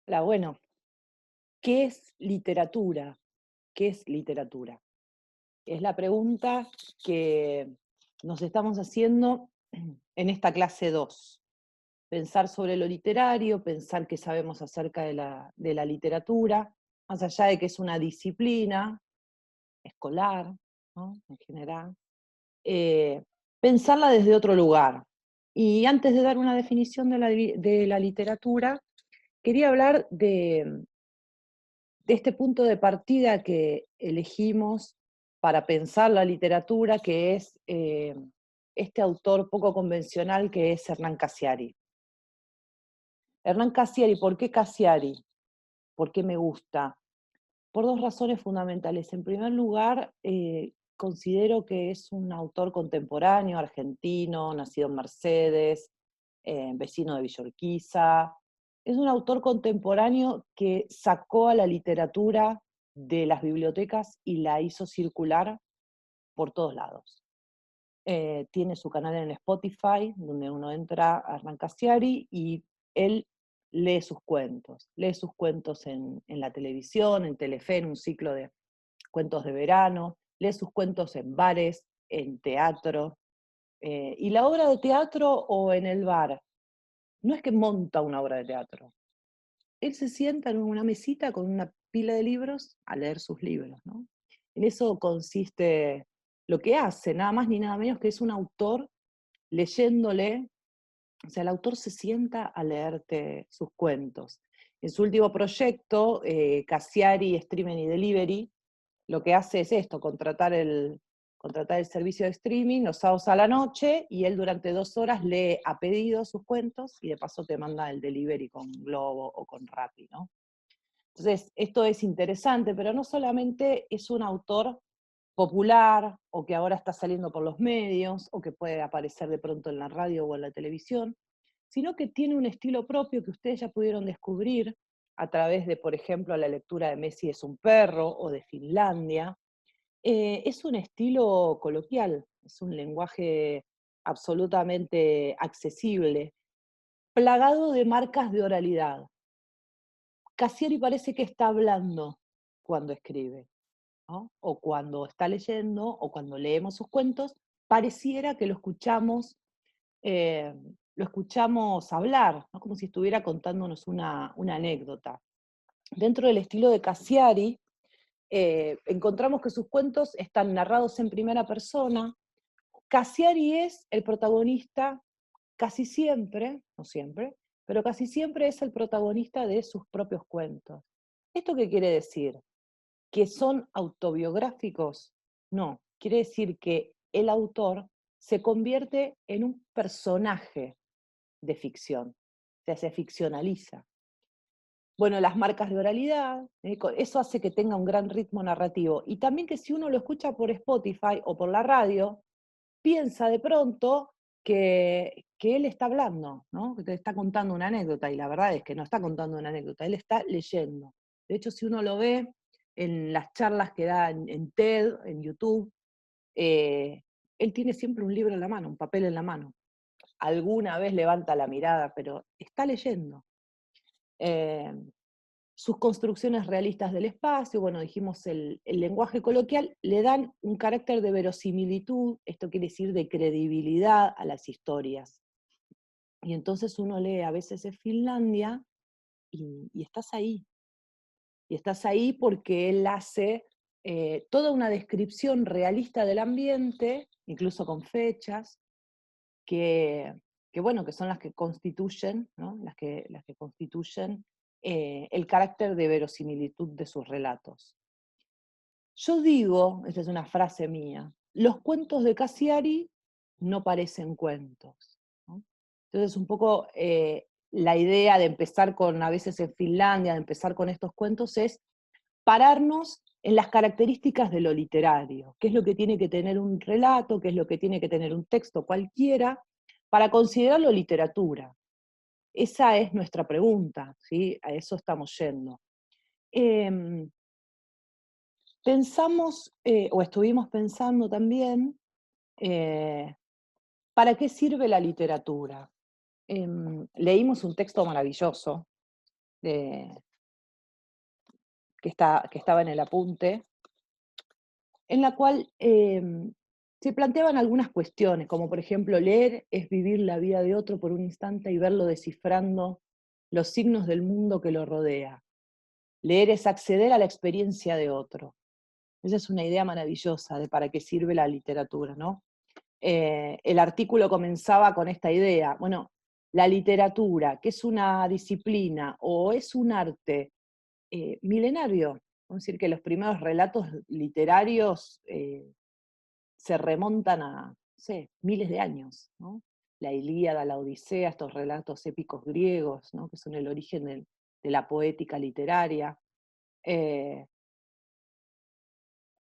Bueno, ¿qué es literatura? ¿Qué es literatura? Es la pregunta que nos estamos haciendo en esta clase 2. Pensar sobre lo literario, pensar qué sabemos acerca de la literatura, más allá de que es una disciplina escolar, ¿no? En general, eh, pensarla desde otro lugar. Y antes de dar una definición de la literatura, quería hablar de este punto de partida que elegimos para pensar la literatura, que es este autor poco convencional que es Hernán Cassiari. Hernán Cassiari, ¿por qué Cassiari? ¿Por qué me gusta? Por dos razones fundamentales. En primer lugar, considero que es un autor contemporáneo, argentino, nacido en Mercedes, vecino de Villorquiza. Es un autor contemporáneo que sacó a la literatura de las bibliotecas y la hizo circular por todos lados. Tiene su canal en Spotify, donde uno entra a Hernán Cassiari y él lee sus cuentos en la televisión, en Telefe, en un ciclo de cuentos de verano, lee sus cuentos en bares, en teatro. Y la obra de teatro o en el bar, no es que monta una obra de teatro, él se sienta en una mesita con una pila de libros a leer sus libros, ¿no? En eso consiste lo que hace, nada más ni nada menos que es un autor leyéndole, o sea, el autor se sienta a leerte sus cuentos. En su último proyecto, Cassiari Streaming y Delivery, lo que hace es esto, contratar el servicio de streaming los sábados a la noche y él durante 2 horas lee a pedido sus cuentos y de paso te manda el delivery con Globo o con Rappi, ¿no? Entonces, esto es interesante, pero no solamente es un autor popular o que ahora está saliendo por los medios o que puede aparecer de pronto en la radio o en la televisión, sino que tiene un estilo propio que ustedes ya pudieron descubrir a través de, por ejemplo, la lectura de Messi es un perro o de Finlandia. Es un estilo coloquial, es un lenguaje absolutamente accesible, plagado de marcas de oralidad. Cassiari parece que está hablando cuando escribe, ¿no? O cuando está leyendo, o cuando leemos sus cuentos, pareciera que eh, lo escuchamos hablar, ¿no? Como si estuviera contándonos una anécdota. Dentro del estilo de Cassiari, encontramos que sus cuentos están narrados en primera persona. Cassiari es el protagonista casi siempre, no siempre, pero casi siempre es el protagonista de sus propios cuentos. ¿Esto qué quiere decir? ¿Que son autobiográficos? No, quiere decir que el autor se convierte en un personaje de ficción, o sea, se ficcionaliza. Bueno, las marcas de oralidad, eso hace que tenga un gran ritmo narrativo. Y también que si uno lo escucha por Spotify o por la radio, piensa de pronto que él está hablando, ¿no? Que te está contando una anécdota, y la verdad es que no está contando una anécdota, él está leyendo. De hecho, si uno lo ve en las charlas que da en TED, en YouTube, eh, él tiene siempre un libro en la mano, un papel en la mano. Alguna vez levanta la mirada, pero está leyendo. Eh, Sus construcciones realistas del espacio, bueno, dijimos el lenguaje coloquial, le dan un carácter de verosimilitud, esto quiere decir de credibilidad a las historias. Y entonces uno lee a veces en Finlandia y estás ahí. Y estás ahí porque él hace toda una descripción realista del ambiente, incluso con fechas, que, bueno, que son las que constituyen, ¿no? las que constituyen el carácter de verosimilitud de sus relatos. Yo digo, esta es una frase mía, los cuentos de Cassiari no parecen cuentos, ¿no? Entonces, un poco la idea de empezar con, a veces en Finlandia, de empezar con estos cuentos es pararnos en las características de lo literario, qué es lo que tiene que tener un relato, qué es lo que tiene que tener un texto cualquiera, para considerarlo literatura. Esa es nuestra pregunta, ¿sí? A eso estamos yendo. Em, Pensamos, o estuvimos pensando también, eh, ¿para qué sirve la literatura? Leímos un texto maravilloso que estaba en el apunte, en la cual se planteaban algunas cuestiones, como por ejemplo, leer es vivir la vida de otro por un instante y verlo descifrando los signos del mundo que lo rodea. Leer es acceder a la experiencia de otro. Esa es una idea maravillosa de para qué sirve la literatura, ¿no? El artículo comenzaba con esta idea. Bueno, la literatura, que es una disciplina o es un arte milenario. Vamos a decir que los primeros relatos literarios se remontan a, no sé, miles de años, ¿no? La Ilíada, la Odisea, estos relatos épicos griegos, ¿no? Que son el origen de la poética literaria. Eh,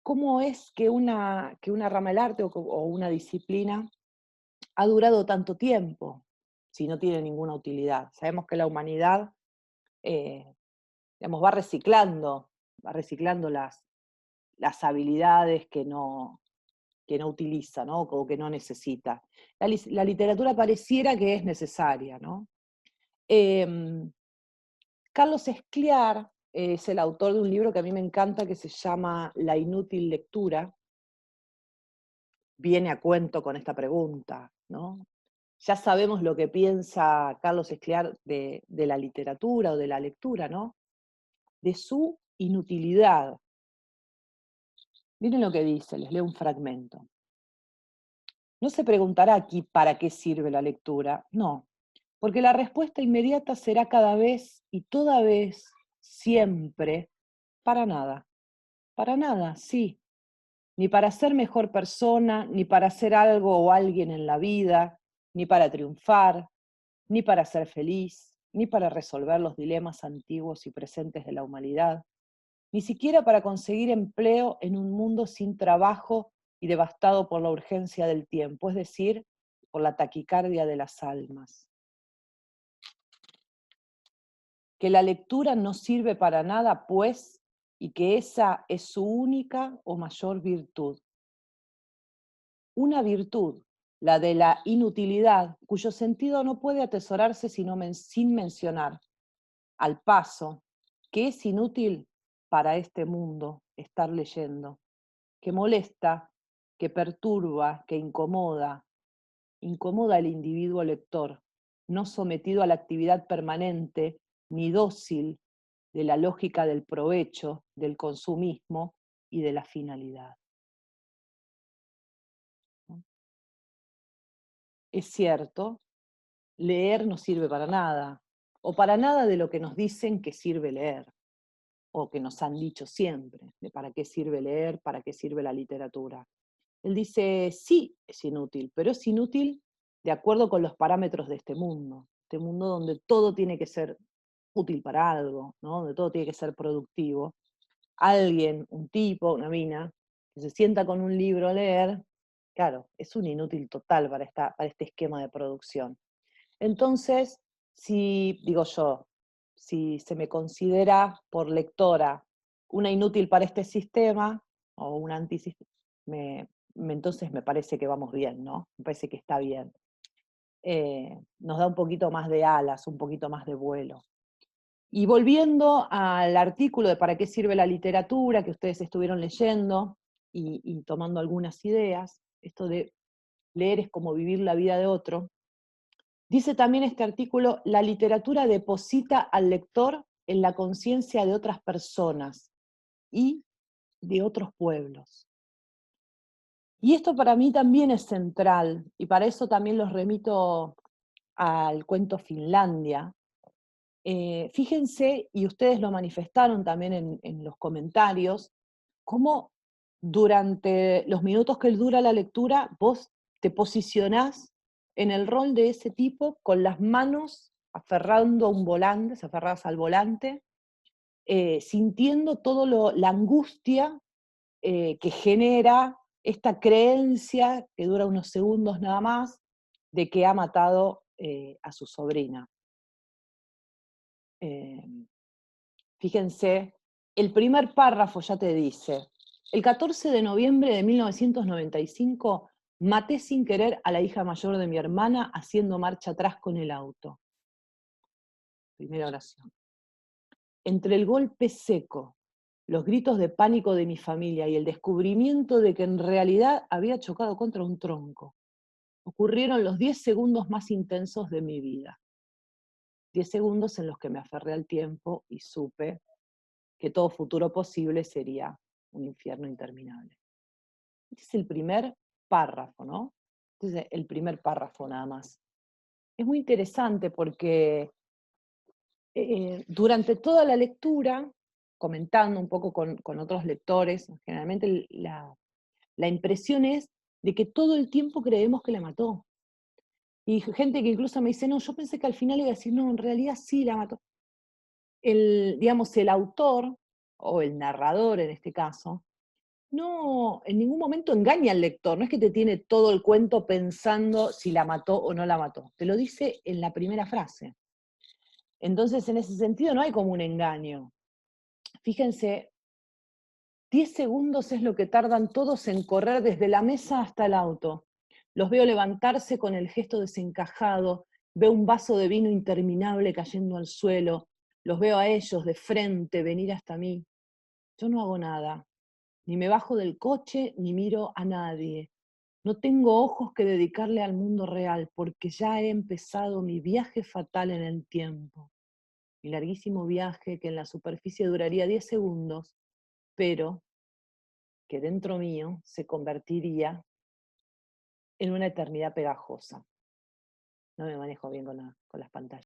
¿Cómo es que una rama del arte o una disciplina ha durado tanto tiempo si no tiene ninguna utilidad? Sabemos que la humanidad eh, digamos, va reciclando las habilidades que no utiliza, ¿no? O que no necesita. La literatura pareciera que es necesaria, ¿no? Carlos Escliar es el autor de un libro que a mí me encanta que se llama La inútil lectura. Viene a cuento con esta pregunta, ¿no? Ya sabemos lo que piensa Carlos Escliar de la literatura o de la lectura, ¿no? De su inutilidad. Miren lo que dice, les leo un fragmento. No se preguntará aquí para qué sirve la lectura, no, porque la respuesta inmediata será cada vez y toda vez, siempre, para nada, sí, ni para ser mejor persona, ni para ser algo o alguien en la vida, ni para triunfar, ni para ser feliz, ni para resolver los dilemas antiguos y presentes de la humanidad, ni siquiera para conseguir empleo en un mundo sin trabajo y devastado por la urgencia del tiempo, es decir, por la taquicardia de las almas. Que la lectura no sirve para nada, pues, y que esa es su única o mayor virtud. Una virtud, la de la inutilidad, cuyo sentido no puede atesorarse sin mencionar, al paso, que es inútil para este mundo estar leyendo, que molesta, que perturba, que incomoda al individuo lector, no sometido a la actividad permanente ni dócil de la lógica del provecho, del consumismo y de la finalidad. Es cierto, leer no sirve para nada, o para nada de lo que nos dicen que sirve leer, o que nos han dicho siempre, de para qué sirve leer, para qué sirve la literatura. Él dice, sí, es inútil, pero es inútil de acuerdo con los parámetros de este mundo donde todo tiene que ser útil para algo, ¿no? Donde todo tiene que ser productivo. Alguien, un tipo, una mina, que se sienta con un libro a leer, claro, es un inútil total para este esquema de producción. Entonces, si, digo yo, si se me considera por lectora una inútil para este sistema, o un antisistema, entonces me parece que vamos bien, ¿no? Me parece que está bien. Nos da un poquito más de alas, un poquito más de vuelo. Y volviendo al artículo de para qué sirve la literatura que ustedes estuvieron leyendo y tomando algunas ideas, esto de leer es como vivir la vida de otro, dice también este artículo, la literatura deposita al lector en la conciencia de otras personas y de otros pueblos. Y esto para mí también es central, y para eso también los remito al cuento Finlandia. Fíjense, y ustedes lo manifestaron también en los comentarios, cómo durante los minutos que dura la lectura vos te posicionás en el rol de ese tipo con las manos aferrando a un volante, se aferradas al volante, sintiendo la angustia que genera esta creencia, que dura unos segundos nada más, de que ha matado a su sobrina. Fíjense, el primer párrafo ya te dice, el 14 de noviembre de 1995 maté sin querer a la hija mayor de mi hermana haciendo marcha atrás con el auto. Primera oración. Entre el golpe seco, los gritos de pánico de mi familia y el descubrimiento de que en realidad había chocado contra un tronco, ocurrieron los 10 segundos más intensos de mi vida. 10 segundos en los que me aferré al tiempo y supe que todo futuro posible sería un infierno interminable. Este es el primer párrafo, ¿no? Este es el primer párrafo nada más. Es muy interesante porque durante toda la lectura, comentando un poco con otros lectores, generalmente la impresión es de que todo el tiempo creemos que la mató. Y gente que incluso me dice, no, yo pensé que al final iba a decir, no, en realidad sí la mató. Digamos, el autor, o el narrador en este caso, no en ningún momento engaña al lector, no es que te tiene todo el cuento pensando si la mató o no la mató, te lo dice en la primera frase. Entonces, en ese sentido no hay como un engaño. Fíjense, 10 segundos es lo que tardan todos en correr desde la mesa hasta el auto. Los veo levantarse con el gesto desencajado, veo un vaso de vino interminable cayendo al suelo, los veo a ellos de frente venir hasta mí. Yo no hago nada, ni me bajo del coche ni miro a nadie. No tengo ojos que dedicarle al mundo real porque ya he empezado mi viaje fatal en el tiempo. Mi larguísimo viaje que en la superficie duraría 10 segundos, pero que dentro mío se convertiría en una eternidad pegajosa. No me manejo bien con las pantallas.